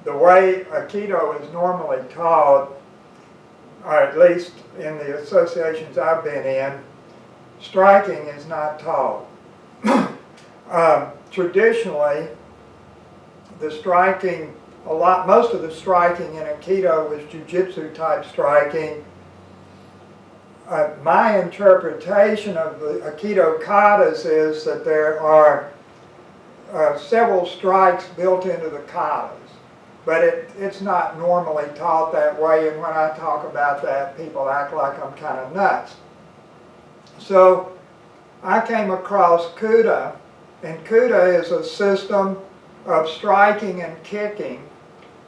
the way Aikido is normally taught, or at least in the associations I've been in, striking is not taught. Traditionally, the striking, most of the striking in Aikido was jiu-jitsu type striking. My interpretation of the Aikido katas is that there are several strikes built into the katas, but it's not normally taught that way, and when I talk about that, people act like I'm kind of nuts. So I came across Kuta, and Kuta is a system of striking and kicking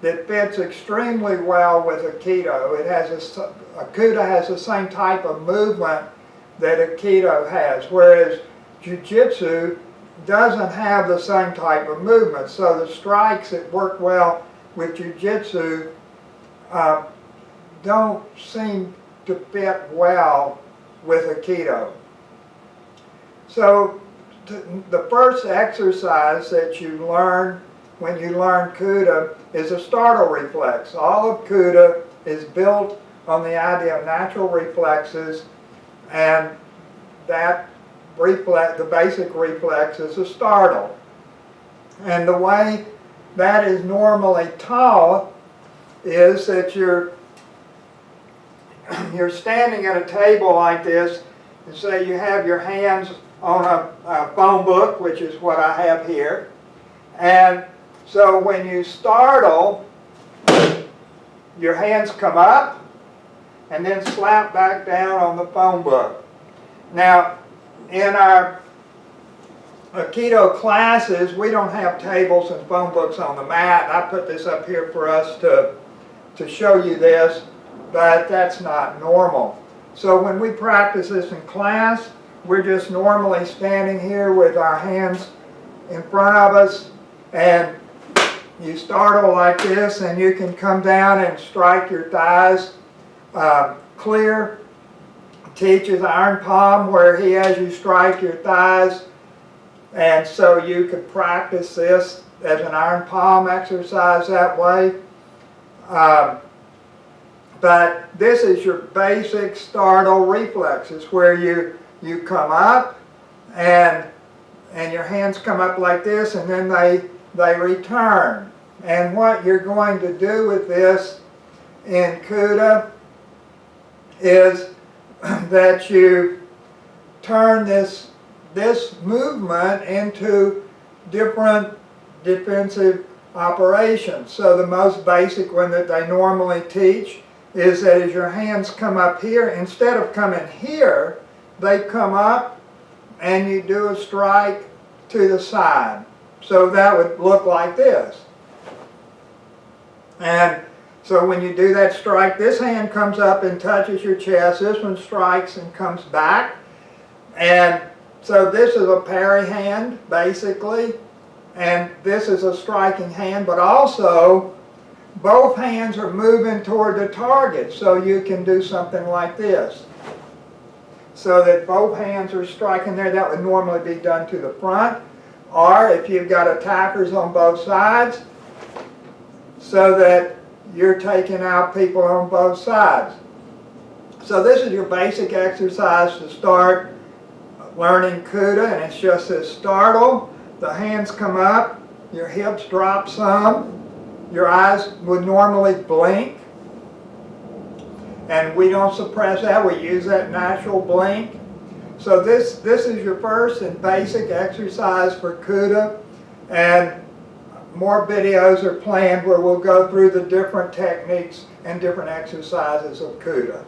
that fits extremely well with Aikido. Kuta has the same type of movement that Aikido has, whereas Jiu-Jitsu doesn't have the same type of movement. So the strikes that work well with Jiu-Jitsu don't seem to fit well with Aikido. So the first exercise that you learn when you learn Kuta is a startle reflex. All of Kuta is built on the idea of natural reflexes, and that reflex, the basic reflex, is a startle. And the way that is normally taught is that you're standing at a table like this, and say you have your hands on a phone book, which is what I have here, and so when you startle, your hands come up and then slap back down on the phone book. Now, in our Aikido classes, we don't have tables and phone books on the mat. I put this up here for us to show you this, but that's not normal. So when we practice this in class, we're just normally standing here with our hands in front of us, and you startle like this, and you can come down and strike your thighs clear. Teaches iron palm, where he has you strike your thighs, and so you could practice this as an iron palm exercise that way. But this is your basic startle reflexes, where you come up and your hands come up like this, and then they return. And what you're going to do with this in Kuta is that you turn this movement into different defensive operations. So the most basic one that they normally teach is that as your hands come up here, instead of coming here, they come up and you do a strike to the side. So that would look like this. And so when you do that strike, this hand comes up and touches your chest, this one strikes and comes back. And so this is a parry hand, basically, and this is a striking hand, but also both hands are moving toward the target, so you can do something like this. So that both hands are striking there. That would normally be done to the front, or if you've got attackers on both sides, so that you're taking out people on both sides. So this is your basic exercise to start learning Kuta, and it's just this startle. The hands come up, your hips drop some, your eyes would normally blink, and we don't suppress that, we use that natural blink. So this is your first and basic exercise for Kuta, and more videos are planned where we'll go through the different techniques and different exercises of Kuta.